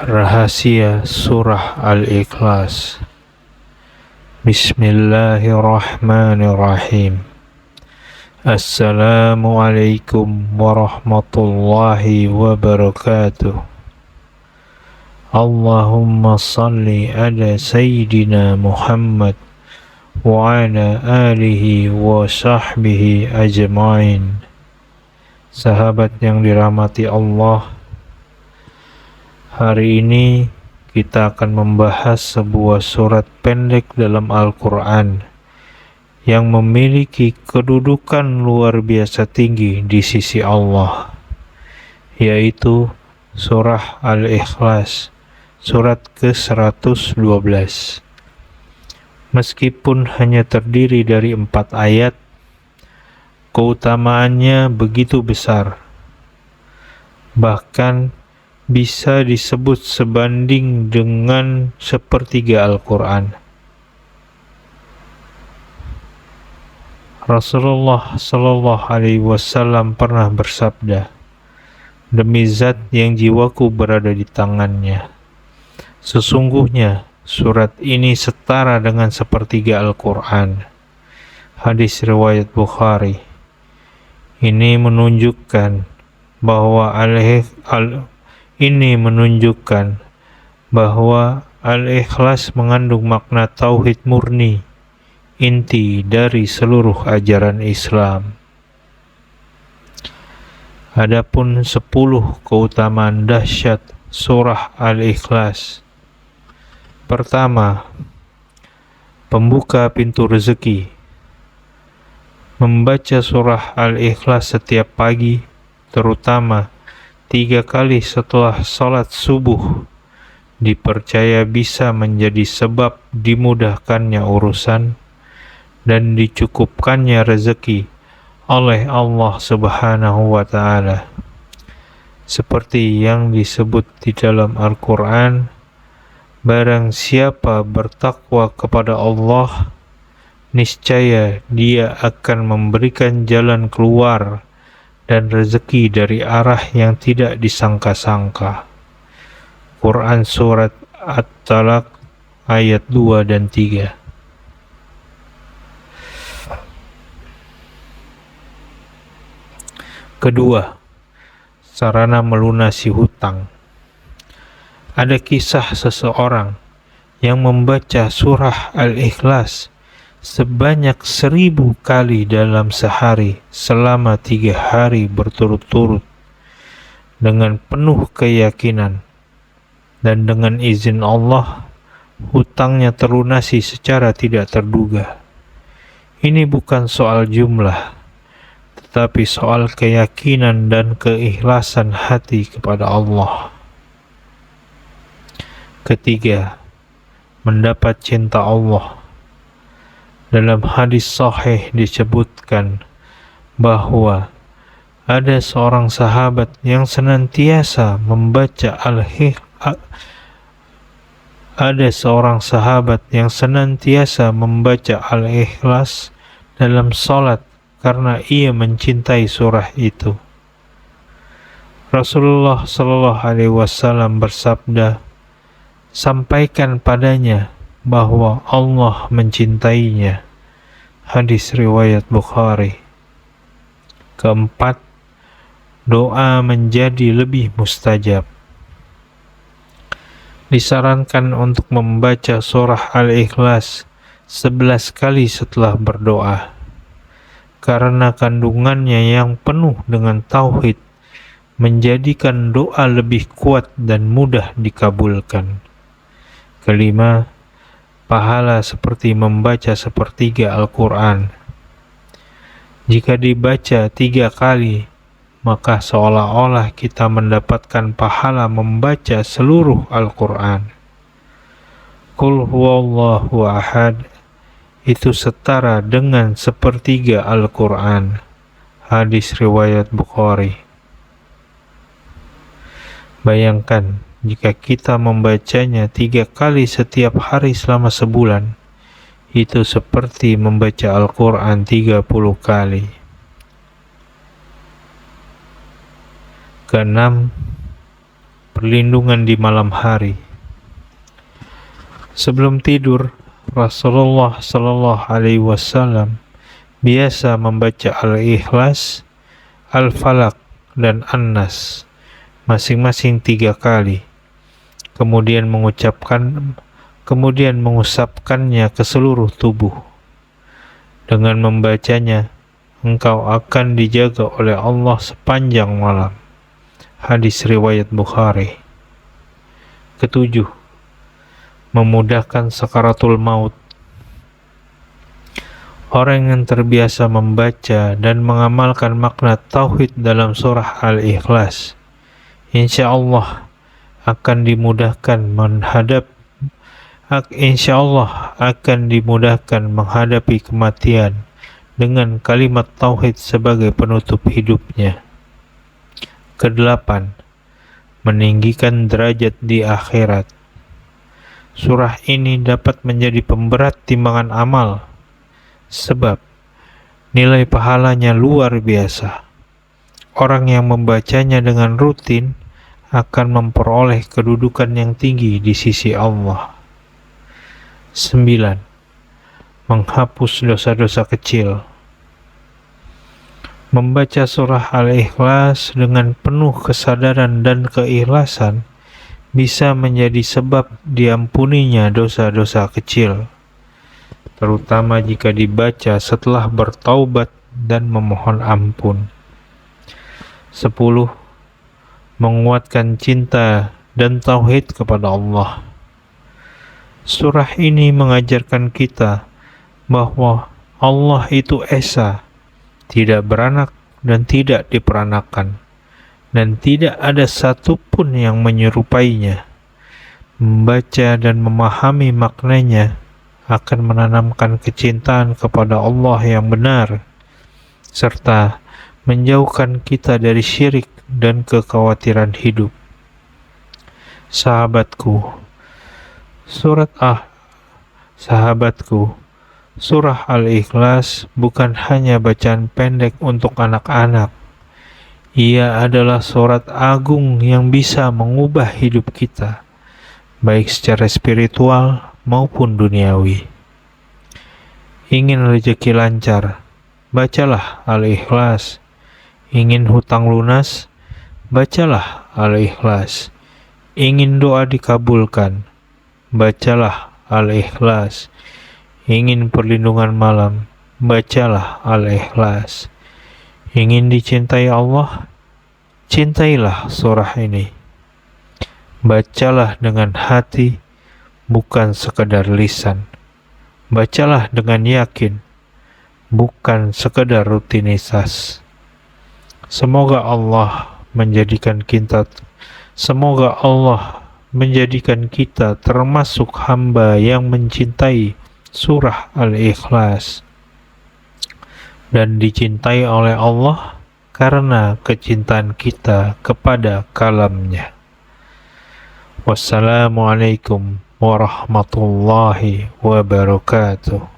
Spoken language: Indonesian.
Rahasia Surah Al-Ikhlas. Bismillahirrahmanirrahim. Assalamualaikum warahmatullahi wabarakatuh. Allahumma salli ala Sayyidina Muhammad wa ala alihi wa sahbihi ajma'in. Sahabat yang dirahmati Allah, hari ini kita akan membahas sebuah surat pendek dalam Al-Quran yang memiliki kedudukan luar biasa tinggi di sisi Allah, yaitu surah Al-Ikhlas, surat ke-112. Meskipun hanya terdiri dari 4 ayat, keutamaannya begitu besar, bahkan bisa disebut sebanding dengan sepertiga Al-Quran. Rasulullah Shallallahu Alaihi Wasallam pernah bersabda, "Demi zat yang jiwaku berada di tangannya, sesungguhnya surat ini setara dengan sepertiga Al-Quran." Hadis riwayat Bukhari. Ini menunjukkan bahwa Al-Ikhlas mengandung makna tauhid murni, inti dari seluruh ajaran Islam. Adapun 10 keutamaan dahsyat surah Al-Ikhlas. Pertama, pembuka pintu rezeki. Membaca surah Al-Ikhlas setiap pagi, terutama 3 kali setelah sholat subuh, dipercaya bisa menjadi sebab dimudahkannya urusan dan dicukupkannya rezeki oleh Allah Subhanahu wa Ta'ala. Seperti yang disebut di dalam Al-Quran, barang siapa bertakwa kepada Allah, niscaya Dia akan memberikan jalan keluar dan rezeki dari arah yang tidak disangka-sangka. Quran Surat At-Talaq ayat 2 dan 3. Kedua, sarana melunasi hutang. Ada kisah seseorang yang membaca surah Al-Ikhlas sebanyak 1000 kali dalam sehari selama 3 hari berturut-turut dengan penuh keyakinan, dan dengan izin Allah hutangnya terlunasi secara tidak terduga. Ini bukan soal jumlah, tetapi soal keyakinan dan keikhlasan hati kepada Allah. Ketiga, mendapat cinta Allah. Dalam hadis sahih disebutkan bahwa ada seorang sahabat yang senantiasa membaca Al-Ikhlas dalam salat karena ia mencintai surah itu. Rasulullah Shallallahu Alaihi Wasallam bersabda, "Sampaikan padanya bahwa Allah mencintainya." Hadis riwayat Bukhari. Keempat, doa menjadi lebih mustajab. Disarankan untuk membaca surah Al-Ikhlas 11 kali setelah berdoa, karena kandungannya yang penuh dengan tauhid menjadikan doa lebih kuat dan mudah dikabulkan. Kelima, pahala seperti membaca sepertiga Al-Quran. Jika dibaca 3 kali, maka seolah-olah kita mendapatkan pahala membaca seluruh Al-Quran. Qul huwallahu ahad itu setara dengan sepertiga Al-Quran. Hadis riwayat Bukhari. Bayangkan jika kita membacanya 3 kali setiap hari selama sebulan, itu seperti membaca Al-Quran 30 kali. Keenam, perlindungan di malam hari. Sebelum tidur, Rasulullah Shallallahu Alaihi Wasallam biasa membaca Al-Ikhlas, Al-Falaq, dan An-Nas masing-masing 3 kali. Kemudian mengusapkannya ke seluruh tubuh. Dengan membacanya, engkau akan dijaga oleh Allah sepanjang malam. Hadis riwayat Bukhari. Ketujuh, memudahkan sakaratul maut. Orang yang terbiasa membaca dan mengamalkan makna tauhid dalam surah Al-Ikhlas, insya Allah akan dimudahkan menghadapi kematian dengan kalimat tauhid sebagai penutup hidupnya. Kedelapan, meninggikan derajat di akhirat. Surah ini dapat menjadi pemberat timbangan amal, sebab nilai pahalanya luar biasa. Orang yang membacanya dengan rutin akan memperoleh kedudukan yang tinggi di sisi Allah. 9. Menghapus dosa-dosa kecil. Membaca surah Al-Ikhlas dengan penuh kesadaran dan keikhlasan bisa menjadi sebab diampuninya dosa-dosa kecil, terutama jika dibaca setelah bertaubat dan memohon ampun. 10. Menguatkan cinta dan tauhid kepada Allah. Surah ini mengajarkan kita bahwa Allah itu esa, tidak beranak dan tidak diperanakan, dan tidak ada satupun yang menyerupainya. Membaca dan memahami maknanya akan menanamkan kecintaan kepada Allah yang benar, serta menjauhkan kita dari syirik dan kekhawatiran hidup. Sahabatku, Surah Al-Ikhlas bukan hanya bacaan pendek untuk anak-anak. Ia adalah surat agung yang bisa mengubah hidup kita, baik secara spiritual maupun duniawi. Ingin rezeki lancar, bacalah Al-Ikhlas. Ingin hutang lunas, bacalah Al-Ikhlas. Ingin doa dikabulkan, bacalah Al-Ikhlas. Ingin perlindungan malam, bacalah Al-Ikhlas. Ingin dicintai Allah, cintailah surah ini. Bacalah dengan hati, bukan sekadar lisan. Bacalah dengan yakin, bukan sekadar rutinitas. Semoga Allah menjadikan kita termasuk hamba yang mencintai surah Al-Ikhlas dan dicintai oleh Allah karena kecintaan kita kepada kalamnya. Wassalamualaikum warahmatullahi wabarakatuh.